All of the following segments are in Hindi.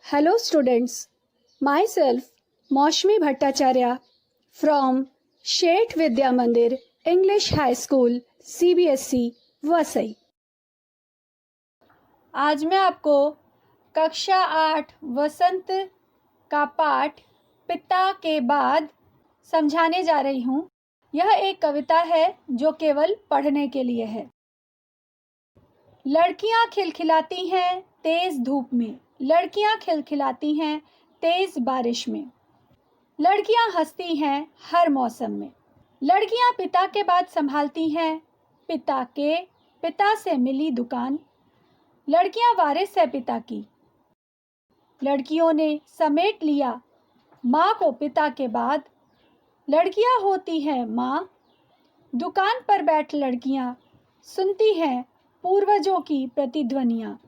Hello students, myself Maushmi Bhattacharya from Shet Vidya Mandir English High School CBSE Vasai. आज मैं आपको कक्षा 8 वसंत का पाठ पिता के बाद समझाने जा रही हूँ। यह एक कविता है जो केवल पढ़ने के लिए है। लड़कियाँ खिलखिलाती हैं तेज धूप में, लड़कियाँ खिलखिलाती हैं तेज बारिश में, लड़कियाँ हंसती हैं हर मौसम में, लड़कियाँ पिता के बाद संभालती हैं पिता से मिली दुकान, लड़कियाँ वारिस है पिता की, लड़कियों ने समेट लिया माँ को पिता के बाद, लड़कियाँ होती हैं माँ, दुकान पर बैठ लड़कियाँ सुनती हैं पूर्वजों की प्रतिध्वनियाँ,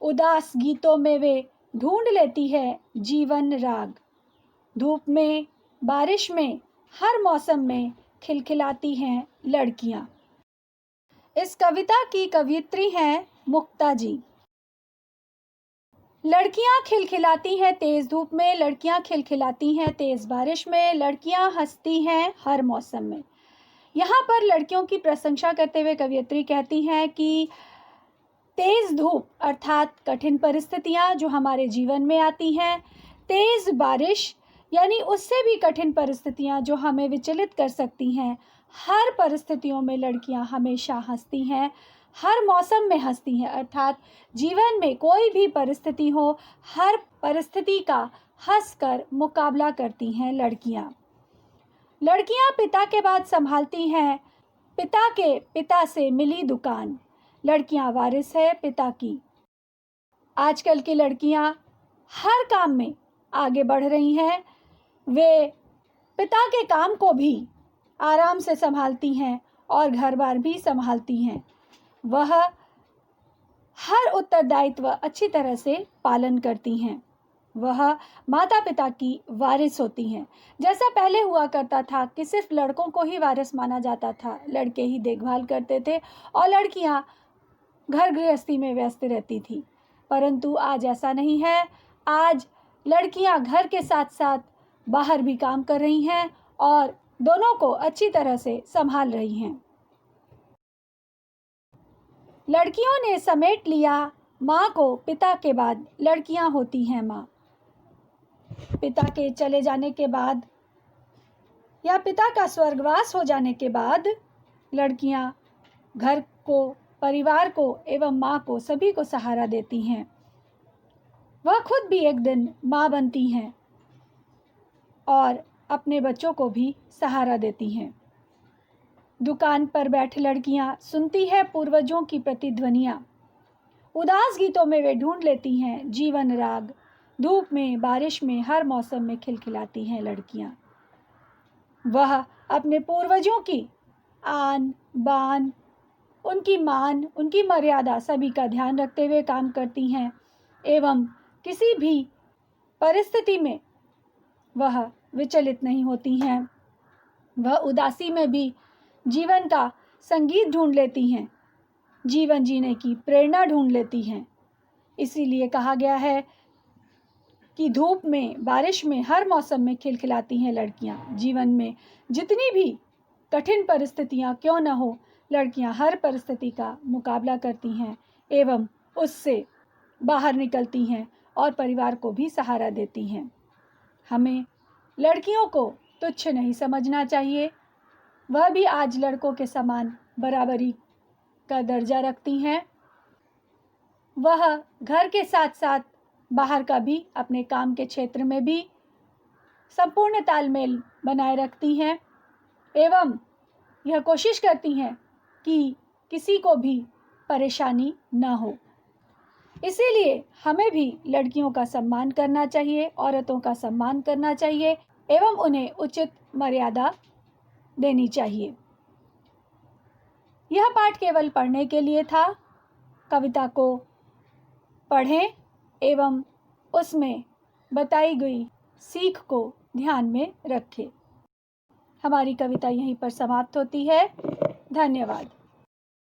उदास गीतों में वे ढूंढ लेती है जीवन राग, धूप में बारिश में हर मौसम में खिलखिलाती हैं लड़कियाँ। इस कविता की कवयित्री हैं मुक्ता जी। लड़कियाँ खिलखिलाती हैं तेज धूप में, लड़कियाँ खिलखिलाती हैं तेज बारिश में, लड़कियाँ हंसती हैं हर मौसम में। यहाँ पर लड़कियों की प्रशंसा करते हुए कवयित्री कहती हैं कि तेज धूप अर्थात कठिन परिस्थितियाँ जो हमारे जीवन में आती हैं, तेज बारिश यानी उससे भी कठिन परिस्थितियाँ जो हमें विचलित कर सकती हैं, हर परिस्थितियों में लड़कियाँ हमेशा हंसती हैं, हर मौसम में हंसती हैं। अर्थात जीवन में कोई भी परिस्थिति हो, हर परिस्थिति का हंसकर मुकाबला करती हैं लड़कियाँ। लड़कियाँ पिता के बाद संभालती हैं पिता से मिली दुकान, लड़कियां वारिस है पिता की। आजकल की लड़कियां हर काम में आगे बढ़ रही हैं, वे पिता के काम को भी आराम से संभालती हैं और घर बार भी संभालती हैं। वह हर उत्तरदायित्व अच्छी तरह से पालन करती हैं। वह माता पिता की वारिस होती हैं। जैसा पहले हुआ करता था कि सिर्फ लड़कों को ही वारिस माना जाता था, लड़के ही देखभाल करते थे और लड़कियां घर गृहस्थी में व्यस्त रहती थी, परंतु आज ऐसा नहीं है। आज लड़कियां घर के साथ साथ बाहर भी काम कर रही हैं और दोनों को अच्छी तरह से संभाल रही हैं। लड़कियों ने समेट लिया माँ को पिता के बाद, लड़कियां होती हैं माँ। पिता के चले जाने के बाद या पिता का स्वर्गवास हो जाने के बाद लड़कियां घर को, परिवार को एवं माँ को, सभी को सहारा देती हैं। वह खुद भी एक दिन माँ बनती हैं और अपने बच्चों को भी सहारा देती हैं। दुकान पर बैठ लड़कियां सुनती है पूर्वजों की प्रतिध्वनियाँ, उदास गीतों में वे ढूंढ लेती हैं जीवन राग, धूप में बारिश में हर मौसम में खिलखिलाती हैं लड़कियां। वह अपने पूर्वजों की आन बान, उनकी मान, उनकी मर्यादा सभी का ध्यान रखते हुए काम करती हैं एवं किसी भी परिस्थिति में वह विचलित नहीं होती हैं। वह उदासी में भी जीवन का संगीत ढूंढ लेती हैं, जीवन जीने की प्रेरणा ढूंढ लेती हैं। इसीलिए कहा गया है कि धूप में बारिश में हर मौसम में खिलखिलाती हैं लड़कियां। जीवन में जितनी भी कठिन परिस्थितियां क्यों न हो, लड़कियां हर परिस्थिति का मुकाबला करती हैं एवं उससे बाहर निकलती हैं और परिवार को भी सहारा देती हैं। हमें लड़कियों को तुच्छ नहीं समझना चाहिए। वह भी आज लड़कों के समान बराबरी का दर्जा रखती हैं। वह घर के साथ साथ बाहर का भी, अपने काम के क्षेत्र में भी संपूर्ण तालमेल बनाए रखती हैं एवं यह कोशिश करती हैं कि किसी को भी परेशानी न हो। इसीलिए हमें भी लड़कियों का सम्मान करना चाहिए, औरतों का सम्मान करना चाहिए एवं उन्हें उचित मर्यादा देनी चाहिए। यह पाठ केवल पढ़ने के लिए था। कविता को पढ़ें एवं उसमें बताई गई सीख को ध्यान में रखें। हमारी कविता यहीं पर समाप्त होती है। धन्यवाद।